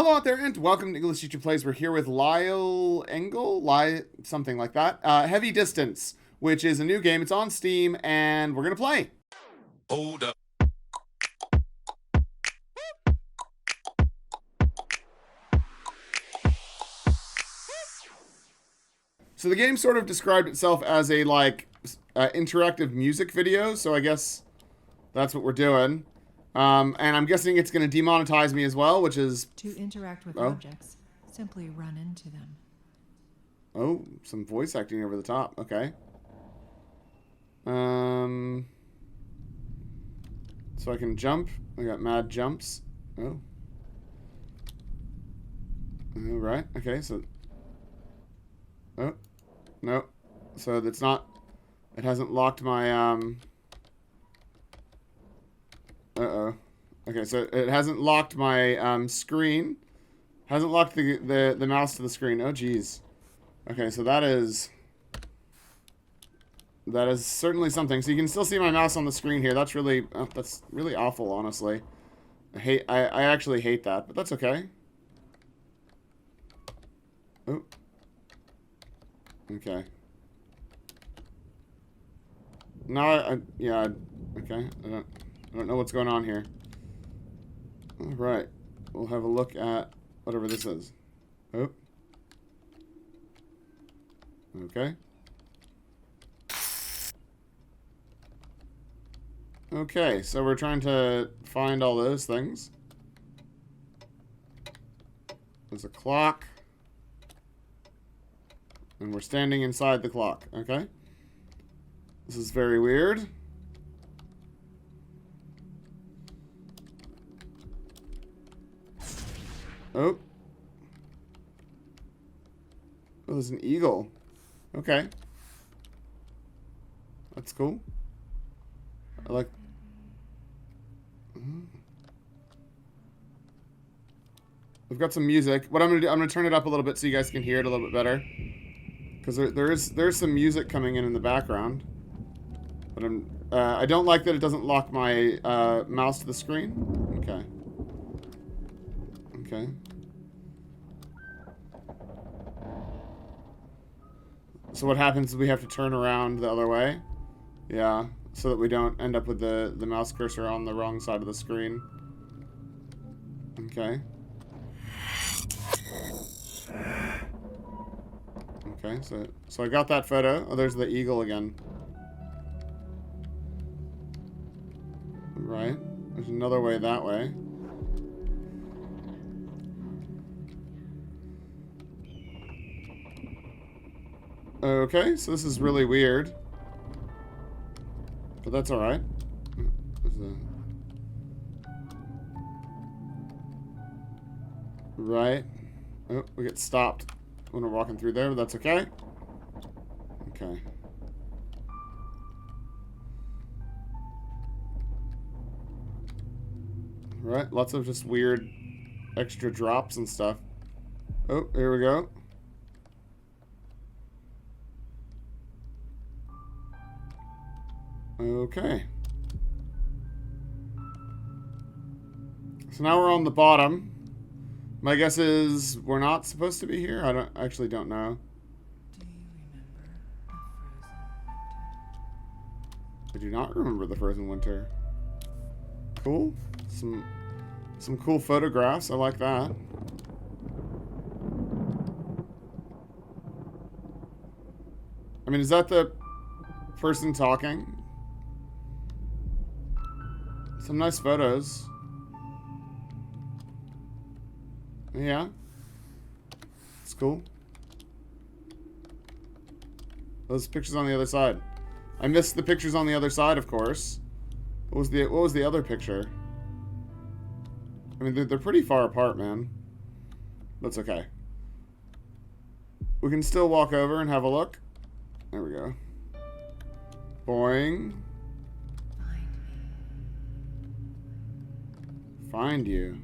Hello out there, and welcome to English Teacher Plays. We're here with Lisle Engle, something like that. Heavy Distance, which is a new game. It's on Steam, and we're gonna play. Hold up. So the game sort of described itself as a interactive music video. So I guess that's what we're doing. And I'm guessing it's going to demonetize me as well, which is... To interact with objects, simply run into them. Oh, some voice acting over the top. Okay. So I can jump. I got mad jumps. Oh. All right. Okay, so... Oh. No. So that's not... It hasn't locked my, Uh-oh. Okay, so it hasn't locked my, screen. Hasn't locked the mouse to the screen. Oh, geez. Okay, so that is certainly something. So you can still see my mouse on the screen here. That's really awful, honestly. I actually hate that, but that's okay. Oh. Okay. No, yeah, okay. I don't know what's going on here. All right. We'll have a look at whatever this is. Oh. Okay. Okay, so we're trying to find all those things. There's a clock. And we're standing inside the clock. Okay. This is very weird. Oh. Oh, there's an eagle. Okay. That's cool. I like... We've got some music. What I'm gonna do, I'm gonna turn it up a little bit so you guys can hear it a little bit better. Because there's some music coming in the background. But I don't like that it doesn't lock my mouse to the screen. Okay. Okay. So what happens is we have to turn around the other way. Yeah, so that we don't end up with the mouse cursor on the wrong side of the screen. Okay. Okay, so I got that photo. Oh, there's the eagle again. Right. There's another way that way. Okay, so this is really weird. But that's alright. Right. Oh, we get stopped when we're walking through there, but that's okay. Okay. Right, lots of just weird extra drops and stuff. Oh, here we go. Okay. So now we're on the bottom. My guess is we're not supposed to be here. I actually don't know. Do you remember a frozen winter? I do not remember the frozen winter. Cool. Some cool photographs. I like that. I mean, is that the person talking? Some nice photos. Yeah. It's cool. Those pictures on the other side. I missed the pictures on the other side, of course. What was the other picture? I mean, they're pretty far apart, man. That's okay. We can still walk over and have a look. There we go. Boing. Find you.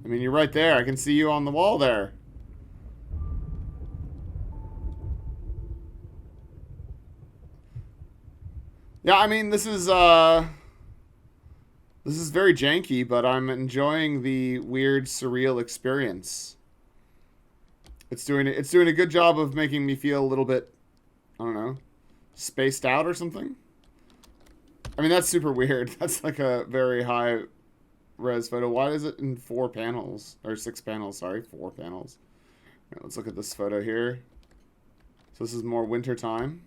I mean, you're right there. I can see you on the wall there. Yeah, I mean, this is, This is very janky, but I'm enjoying the weird, surreal experience. It's doing a good job of making me feel a little bit, I don't know, spaced out or something. I mean, that's super weird. That's like a very high res photo. Why is it in 4 panels? Or 6 panels, sorry. 4 panels. All right, let's look at this photo here. So this is more winter time.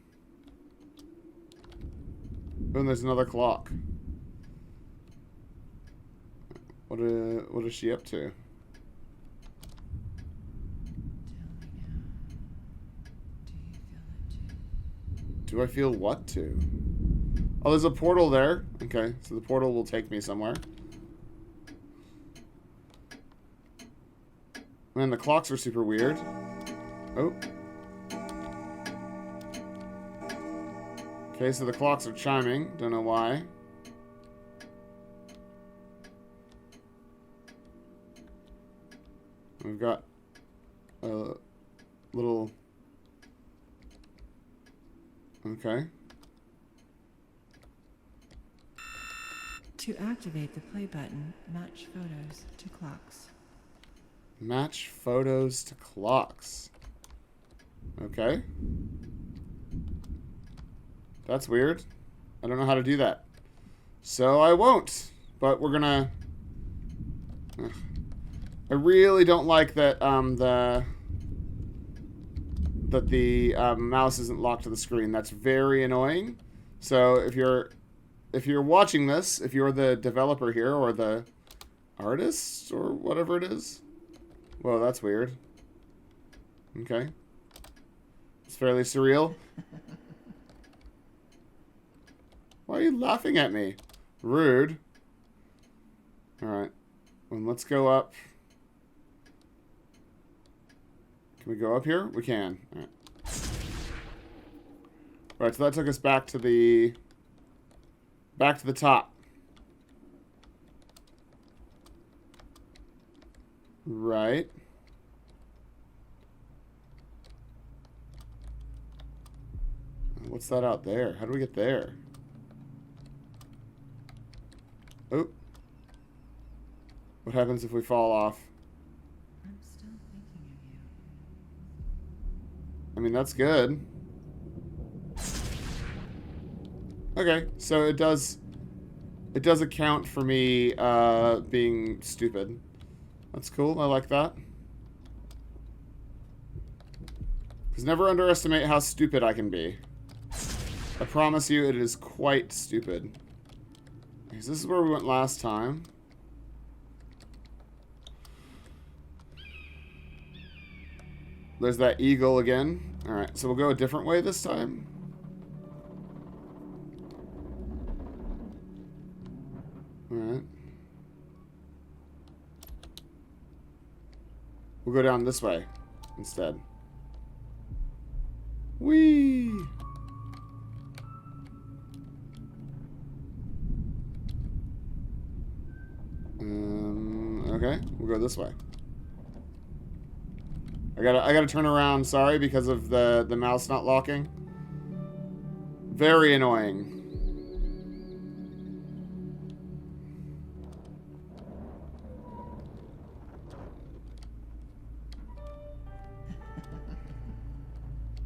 Oh, and there's another clock. What is she up to? Do I feel what to? Oh, there's a portal there. Okay, so the portal will take me somewhere. Man, the clocks are super weird. Oh. Okay, so the clocks are chiming. Don't know why. We've got a little... Okay. To activate the play button, match photos to clocks. Match photos to clocks. Okay. That's weird. I don't know how to do that. So I won't. But we're gonna... Ugh. I really don't like that the mouse isn't locked to the screen. That's very annoying. So if you're watching this, if you're the developer here or the artist or whatever it is, whoa, that's weird. Okay, it's fairly surreal. Why are you laughing at me? Rude. All right, well, let's go up. Can we go up here? We can. All right. Right, so that took us back to the top. Right. What's that out there? How do we get there? Oh. What happens if we fall off? I'm still thinking of you. I mean, that's good. Okay, so it does account for me being stupid. That's cool. I like that. Because never underestimate how stupid I can be. I promise you, it is quite stupid. Because this is where we went last time. There's that eagle again. Alright, so we'll go a different way this time. Alright. We'll go down this way instead. Whee! Okay, we'll go this way. I gotta turn around, sorry, because of the mouse not locking. Very annoying.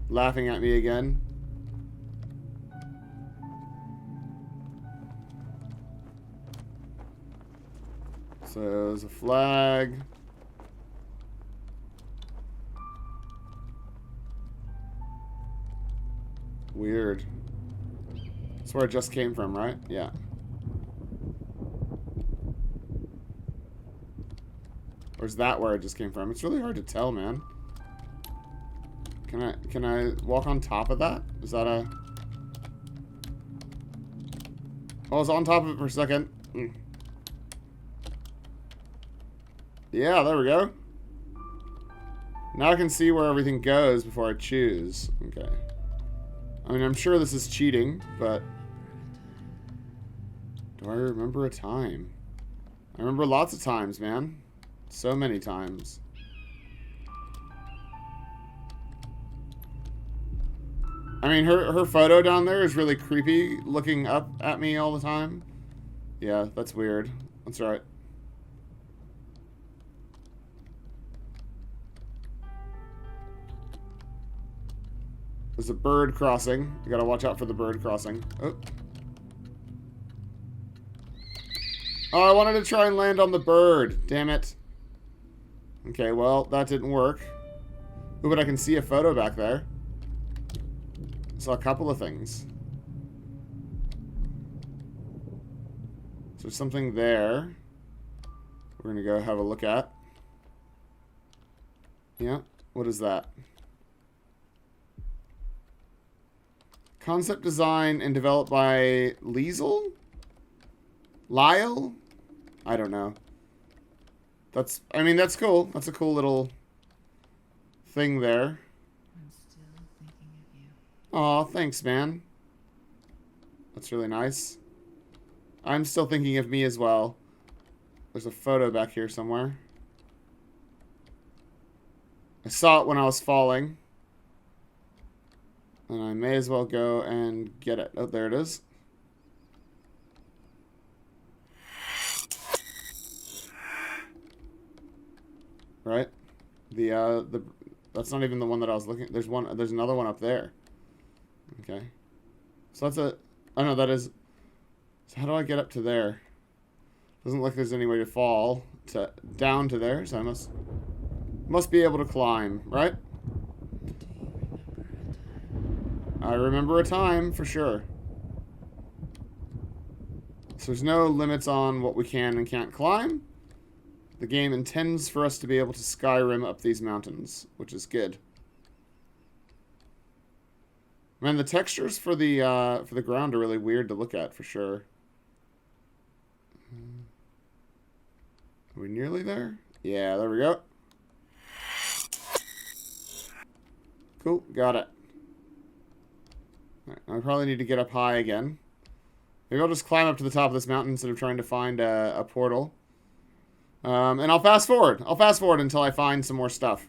Laughing at me again. So there's a flag. Weird. That's where it just came from, right? Yeah. Or is that where it just came from? It's really hard to tell, man. Can I walk on top of that? Is that a... Oh, I was on top of it for a second. Yeah, there we go. Now I can see where everything goes before I choose. Okay. I mean, I'm sure this is cheating, but... Do I remember a time? I remember lots of times, man. So many times. I mean, her photo down there is really creepy, looking up at me all the time. Yeah, that's weird. That's right. There's a bird crossing. You gotta watch out for the bird crossing. Oh. Oh, I wanted to try and land on the bird. Damn it. Okay, well, that didn't work. Ooh, but I can see a photo back there. Saw a couple of things. So there's something there. We're gonna go have a look at. Yeah, what is that? Concept design and developed by Lisle? Lisle? I don't know. That's, I mean, that's cool. That's a cool little thing there. I'm still thinking of you. Aw, thanks, man. That's really nice. I'm still thinking of me as well. There's a photo back here somewhere. I saw it when I was falling. And I may as well go and get it. Oh, there it is. Right? That's not even the one that I was looking. There's another one up there. Okay. So that's a, oh no, that is, so how do I get up to there? Doesn't look like there's any way to fall down to there, so I must be able to climb, right? I remember a time, for sure. So there's no limits on what we can and can't climb. The game intends for us to be able to Skyrim up these mountains, which is good. Man, the textures for the ground are really weird to look at, for sure. Are we nearly there? Yeah, there we go. Cool, got it. I probably need to get up high again. Maybe I'll just climb up to the top of this mountain instead of trying to find a portal. And I'll fast forward. I'll fast forward until I find some more stuff.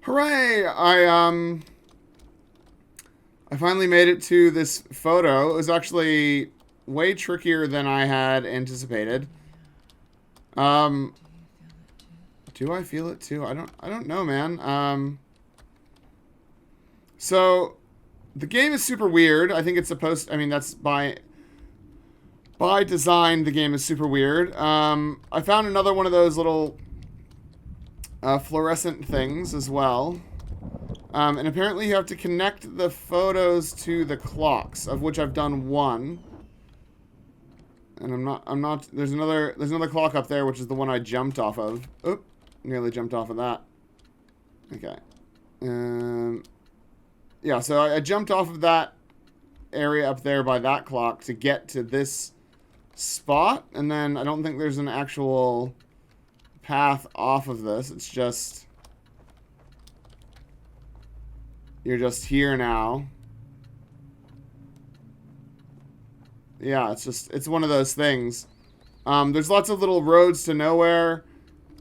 Hooray! I finally made it to this photo. It was actually way trickier than I had anticipated. Do I feel it too? I don't know, man. So the game is super weird. I think it's supposed, I mean, that's by design, the game is super weird. I found another one of those little fluorescent things as well. And apparently you have to connect the photos to the clocks, of which I've done one. And I'm not, there's another clock up there, which is the one I jumped off of. Oop, nearly jumped off of that. Okay. Yeah, so I jumped off of that area up there by that clock to get to this spot, and then I don't think there's an actual path off of this. It's just, you're just here now. Yeah, it's one of those things. There's lots of little roads to nowhere.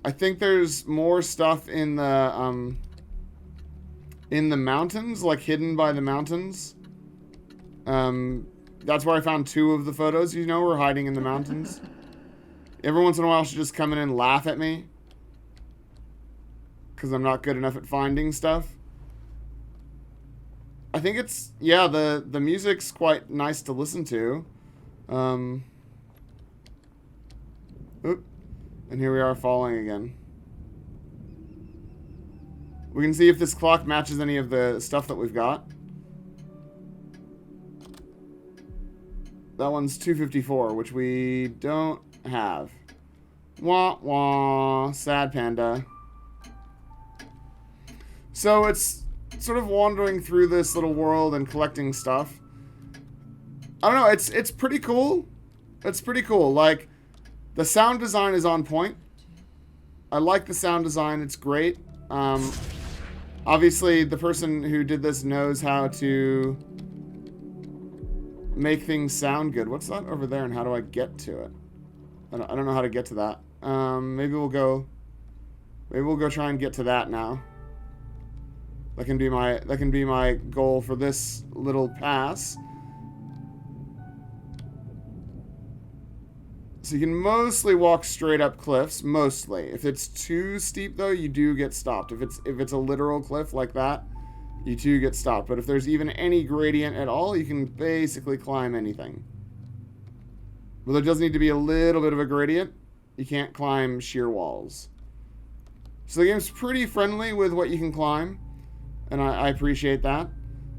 I think there's more stuff in the mountains, like hidden by the mountains. That's where I found two of the photos, you know, were hiding in the mountains. Every once in a while she'll just come in and laugh at me, because I'm not good enough at finding stuff. I think it's, yeah, the music's quite nice to listen to. Oop. And here we are falling again. We can see if this clock matches any of the stuff that we've got. That one's 2:54, which we don't have. Wah, wah. Sad panda. So it's sort of wandering through this little world and collecting stuff. I don't know, it's pretty cool. It's pretty cool. Like, the sound design is on point. I like the sound design. It's great. Obviously, the person who did this knows how to make things sound good. What's that over there, and how do I get to it? I don't know how to get to that. Maybe we'll go try and get to that now. That can be my goal for this little pass. So you can mostly walk straight up cliffs, mostly. If it's too steep though, you do get stopped. If it's a literal cliff like that, you do get stopped. But if there's even any gradient at all, you can basically climb anything. But there does need to be a little bit of a gradient. You can't climb sheer walls. So the game's pretty friendly with what you can climb, and I appreciate that.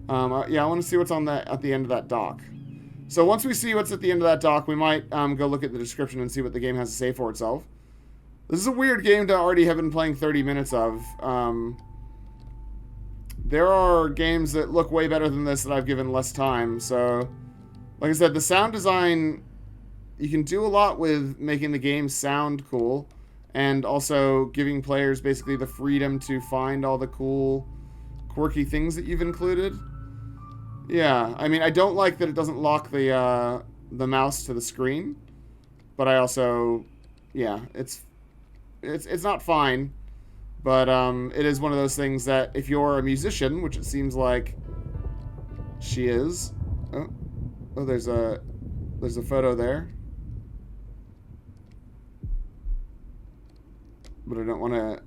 Yeah, I want to see what's at the end of that dock. So once we see what's at the end of that dock, we might go look at the description and see what the game has to say for itself. This is a weird game to already have been playing 30 minutes of. There are games that look way better than this that I've given less time. So, like I said, the sound design, you can do a lot with making the game sound cool, and also giving players basically the freedom to find all the cool, quirky things that you've included. Yeah, I mean, I don't like that it doesn't lock the mouse to the screen, but I also, yeah, it's not fine, but it is one of those things that if you're a musician, which it seems like she is. Oh, there's a photo there, but I don't want to.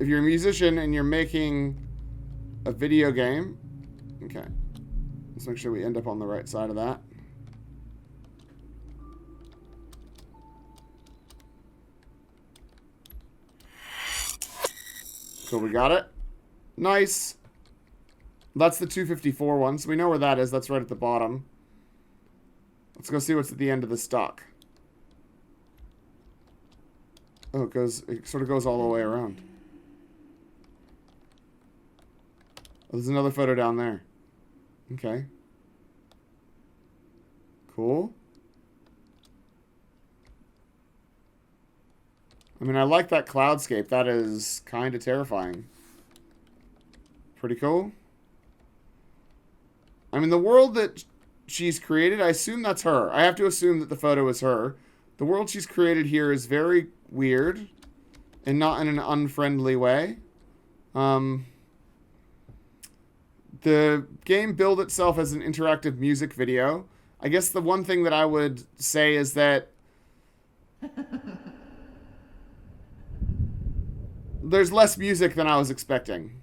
If you're a musician and you're making a video game, okay, let's make sure we end up on the right side of that. Cool, we got it. Nice. That's the 254 one, so we know where that is. That's right at the bottom. Let's go see what's at the end of this dock. Oh, it sort of goes all the way around. Oh, there's another photo down there. Okay. Cool. I mean, I like that cloudscape. That is kind of terrifying. Pretty cool. I mean, the world that she's created, I assume that's her. I have to assume that the photo is her. The world she's created here is very weird and not in an unfriendly way. The game billed itself as an interactive music video. I guess the one thing that I would say is that there's less music than I was expecting.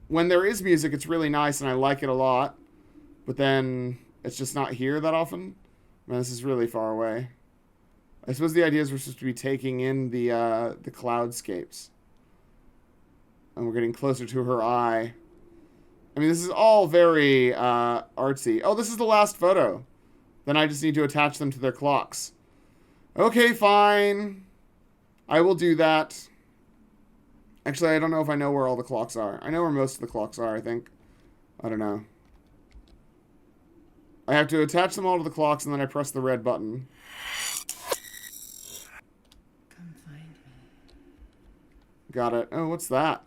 When there is music, it's really nice and I like it a lot. But then it's just not here that often. Man, this is really far away. I suppose the idea is we're supposed to be taking in the cloudscapes. And we're getting closer to her eye. I mean, this is all very artsy. Oh, this is the last photo. Then I just need to attach them to their clocks. Okay, fine. I will do that. Actually, I don't know if I know where all the clocks are. I know where most of the clocks are, I think. I don't know. I have to attach them all to the clocks, and then I press the red button. Come find me. Got it. Oh, what's that?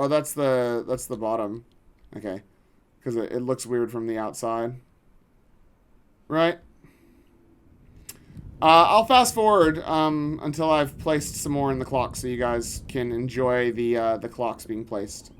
Oh, that's the bottom. Okay. Because it looks weird from the outside. Right. I'll fast forward until I've placed some more in the clock so you guys can enjoy the clocks being placed.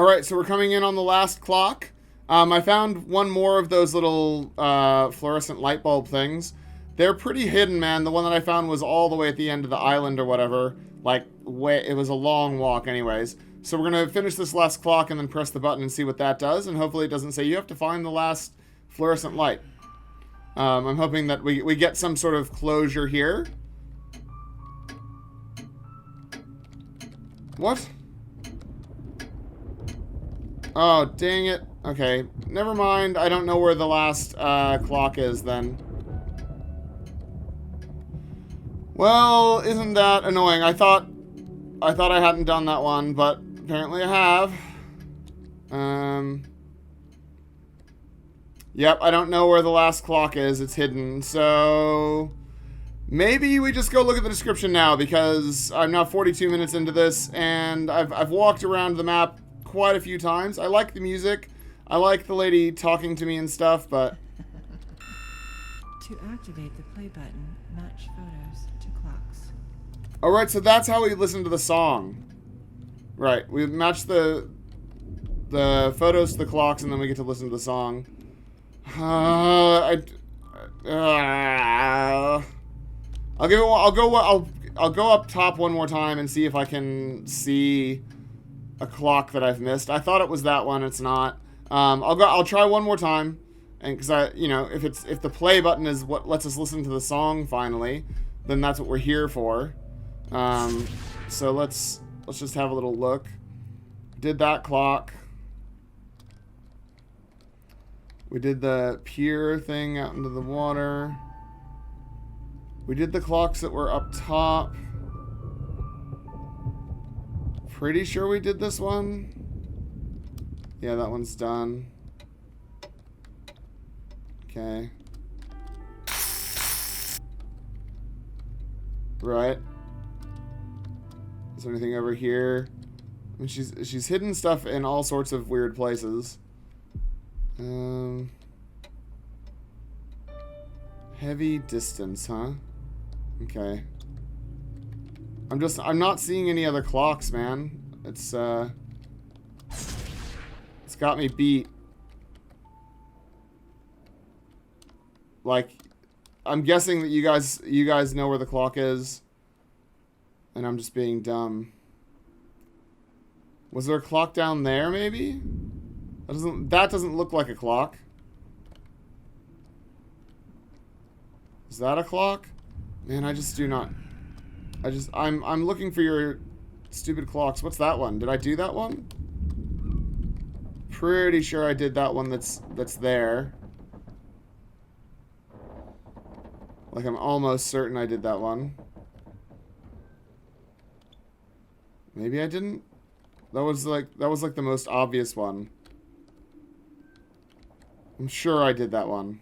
Alright, so we're coming in on the last clock. I found one more of those little fluorescent light bulb things. They're pretty hidden, man. The one that I found was all the way at the end of the island or whatever. Like, it was a long walk anyways. So we're going to finish this last clock and then press the button and see what that does. And hopefully it doesn't say you have to find the last fluorescent light. I'm hoping that we get some sort of closure here. What? Oh, dang it. Okay, never mind. I don't know where the last clock is then. Well, isn't that annoying? I thought I hadn't done that one, but apparently I have. Yep, I don't know where the last clock is. It's hidden. So maybe we just go look at the description now, because I'm now 42 minutes into this and I've walked around the map quite a few times. I like the music. I like the lady talking to me and stuff, but to activate the play button, match photos to clocks. Alright, so that's how we listen to the song. Right, we match the photos to the clocks and then we get to listen to the song. I'll go up top one more time and see if I can see a clock that I've missed. I thought it was that one, it's not. I'll try one more time, and because if the play button is what lets us listen to the song finally, then that's what we're here for. So let's just have a little look. Did that clock. We did the pier thing out into the water. We did the clocks that were up top. Pretty sure we did this one. Yeah, that one's done. Okay. Right. Is there anything over here? I mean, she's hidden stuff in all sorts of weird places. Heavy distance, huh? Okay. I'm not seeing any other clocks, man. It's got me beat. Like, I'm guessing that you guys know where the clock is, and I'm just being dumb. Was there a clock down there, maybe? That doesn't look like a clock. Is that a clock? Man, I just do not. I'm looking for your stupid clocks. What's that one? Did I do that one? Pretty sure I did that one that's there. Like, I'm almost certain I did that one. Maybe I didn't? That was like the most obvious one. I'm sure I did that one.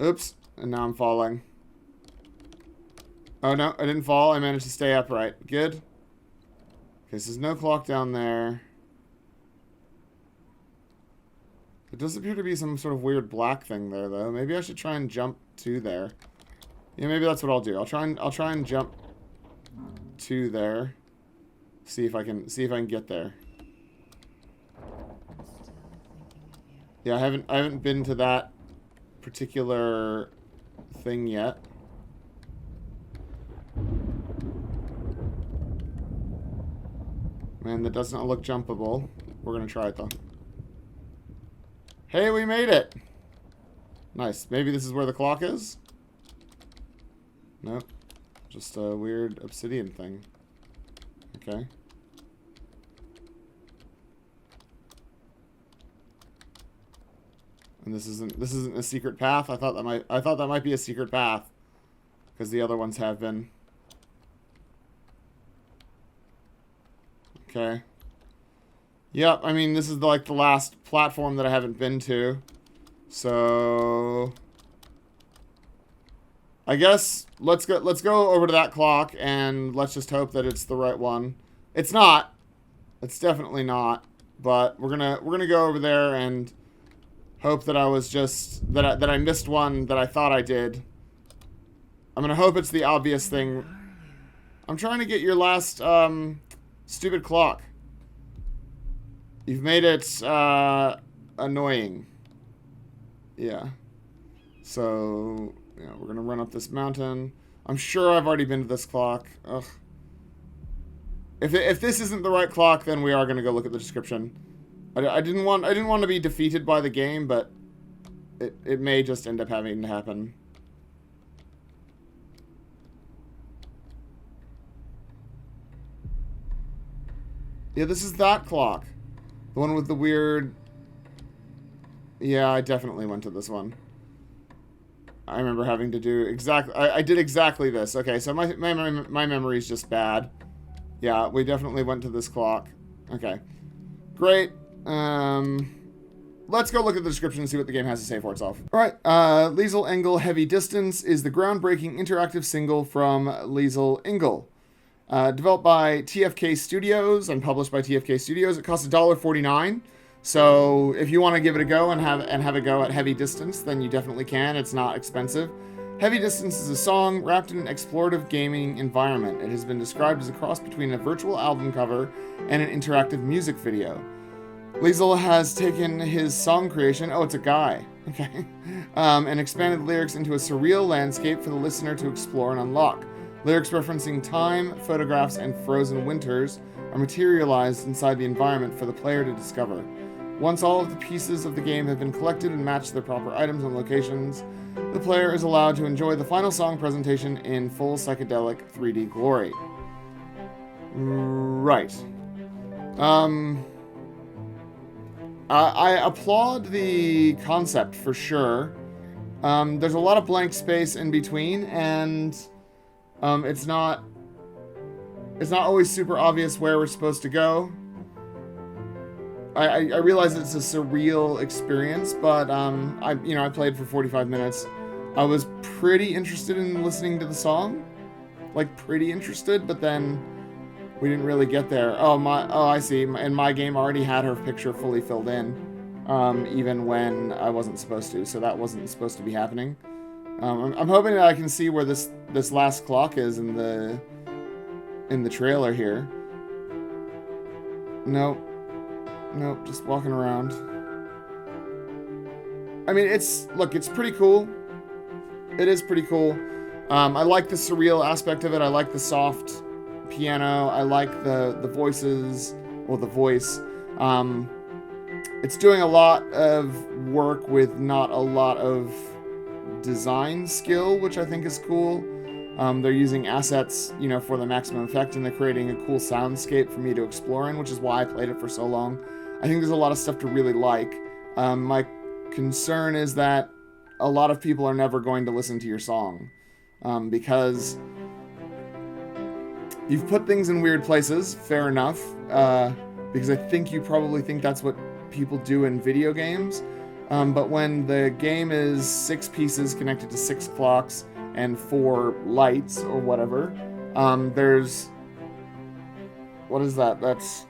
Oops. And now I'm falling. Oh, no. I didn't fall. I managed to stay upright. Good. Okay, so there's no clock down there. It does appear to be some sort of weird black thing there, though. Maybe I should try and jump to there. Yeah, maybe that's what I'll do. I'll try and jump to there. See if I can get there. Yeah, I haven't been to that particular thing yet. Man, that does not look jumpable. We're gonna try it though. Hey, we made it! Nice. Maybe this is where the clock is? Nope. Just a weird obsidian thing. Okay. And this isn't a secret path. I thought that might be a secret path, because the other ones have been. Okay. Yep, I mean, this is like the last platform that I haven't been to. So I guess let's go over to that clock and let's just hope that it's the right one. It's not. It's definitely not. But we're gonna go over there and hope that I was just that I missed one that I thought I did. I'm gonna hope it's the obvious thing. I'm trying to get your last stupid clock. You've made it annoying. Yeah. So, yeah, we're gonna run up this mountain. I'm sure I've already been to this clock. Ugh. If this isn't the right clock, then we are gonna go look at the description. I didn't want to be defeated by the game, but it may just end up having to happen. Yeah, this is that clock. The one with the weird... Yeah, I definitely went to this one. I remember having to do exactly... I did exactly this. Okay, so my memory's just bad. Yeah, we definitely went to this clock. Okay. Great. Let's go look at the description and see what the game has to say for itself. Alright, Lisle Engle Heavy Distance is the groundbreaking interactive single from Lisle Engle. Developed by TFK Studios and published by TFK Studios. It costs $1.49. So if you want to give it a go and have a go at Heavy Distance, then you definitely can. It's not expensive. Heavy Distance is a song wrapped in an explorative gaming environment. It has been described as a cross between a virtual album cover and an interactive music video. Lisle has taken his song creation, oh, it's a guy, okay, and expanded lyrics into a surreal landscape for the listener to explore and unlock. Lyrics referencing time, photographs, and frozen winters are materialized inside the environment for the player to discover. Once all of the pieces of the game have been collected and matched their proper items and locations, the player is allowed to enjoy the final song presentation in full psychedelic 3D glory. Right. I applaud the concept for sure. There's a lot of blank space in between, and it's not always super obvious where we're supposed to go. I realize it's a surreal experience, but I played for 45 minutes. I was pretty interested in listening to the song, like pretty interested, but then we didn't really get there. Oh, I see. And my game already had her picture fully filled in, even when I wasn't supposed to. So that wasn't supposed to be happening. I'm hoping that I can see where this last clock is in the trailer here. Nope, just walking around. I mean, it's pretty cool. It is pretty cool. I like the surreal aspect of it. I like the soft piano. I like the voices, or the voice. It's doing a lot of work with not a lot of design skill, which I think is cool. They're using assets, for the maximum effect, and they're creating a cool soundscape for me to explore in, which is why I played it for so long. I think there's a lot of stuff to really like. My concern is that a lot of people are never going to listen to your song, because you've put things in weird places, fair enough, because I think you probably think that's what people do in video games. But when the game is 6 pieces connected to 6 clocks and 4 lights or whatever, there's... What is that? That's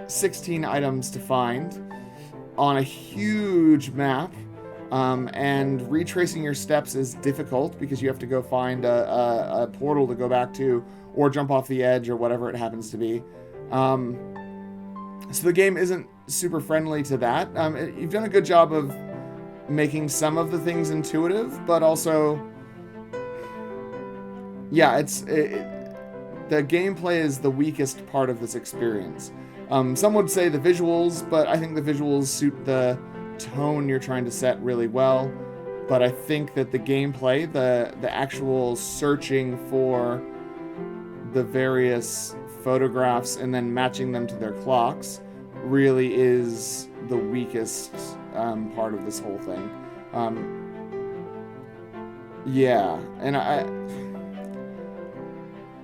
16 items to find on a huge map. And retracing your steps is difficult because you have to go find a portal to go back to, or jump off the edge, or whatever it happens to be. So the game isn't super friendly to that. You've done a good job of making some of the things intuitive, but also, yeah, the gameplay is the weakest part of this experience. Some would say the visuals, but I think the visuals suit the tone you're trying to set really well. But I think that the gameplay, the actual searching for the various photographs and then matching them to their clocks, really is the weakest part of this whole thing. Yeah, and I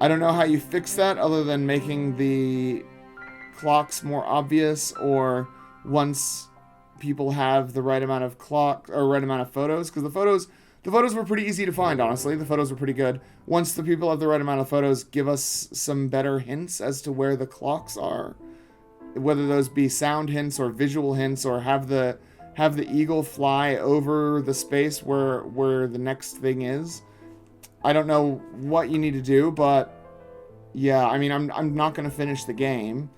don't know how you fix that other than making the clocks more obvious, or once people have the right amount of clock or right amount of photos, because the photos were pretty easy to find, honestly. The photos were pretty good. Once the people have the right amount of photos, give us some better hints as to where the clocks are, whether those be sound hints or visual hints, or have the eagle fly over the space where the next thing is. I don't know what you need to do, but yeah, I mean, I'm not going to finish the game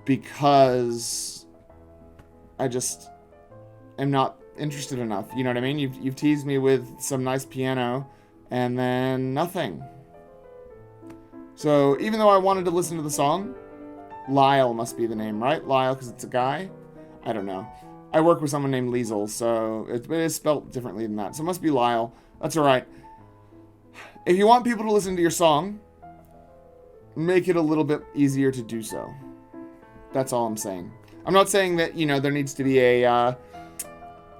because I just am not interested enough. You know what I mean? You've teased me with some nice piano and then nothing. So even though I wanted to listen to the song, Lisle must be the name, right? Lisle, because it's a guy? I don't know. I work with someone named Lisle, so it is spelled differently than that. So it must be Lisle. That's alright. If you want people to listen to your song, make it a little bit easier to do so. That's all I'm saying. I'm not saying that, you know, there needs to be a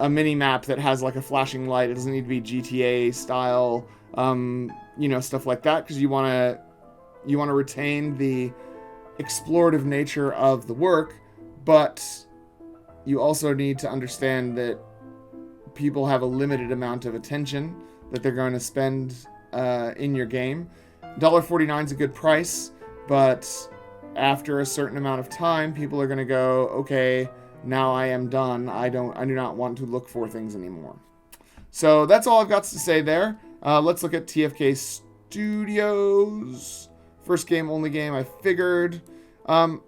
mini-map that has, like, a flashing light. It doesn't need to be GTA style, you know, stuff like that, because you want to retain the explorative nature of the work, but you also need to understand that people have a limited amount of attention that they're going to spend in your game. $1.49 is a good price, but after a certain amount of time, people are going to go, okay, now I am done. I do not want to look for things anymore. So that's all I've got to say there. Let's look at TFK Studios. First game, only game, I figured. I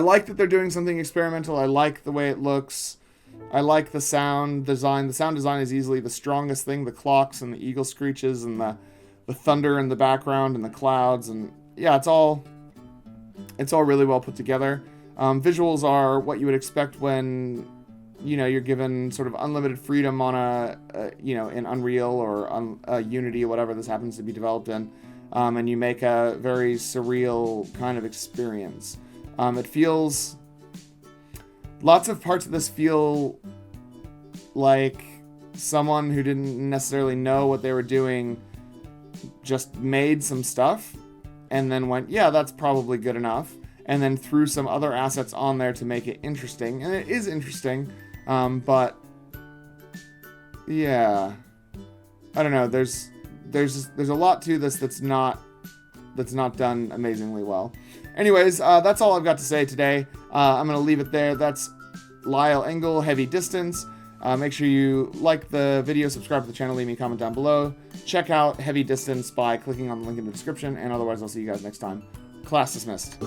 like that they're doing something experimental. I like the way it looks. I like the sound design. The sound design is easily the strongest thing. The clocks and the eagle screeches and the thunder in the background and the clouds. And yeah, it's all really well put together. Visuals are what you would expect when, you know, you're given sort of unlimited freedom on you know, in Unreal or Unity or whatever this happens to be developed in. And you make a very surreal kind of experience. It feels... Lots of parts of this feel like someone who didn't necessarily know what they were doing just made some stuff and then went, yeah, that's probably good enough, and then threw some other assets on there to make it interesting. And it is interesting, but yeah, I don't know. There's a lot to this that's not done amazingly well. Anyways, that's all I've got to say today. I'm going to leave it there. That's Lisle Engle Heavy Distance. Make sure you like the video, subscribe to the channel, leave me a comment down below. Check out Heavy Distance by clicking on the link in the description, and otherwise I'll see you guys next time. Class dismissed.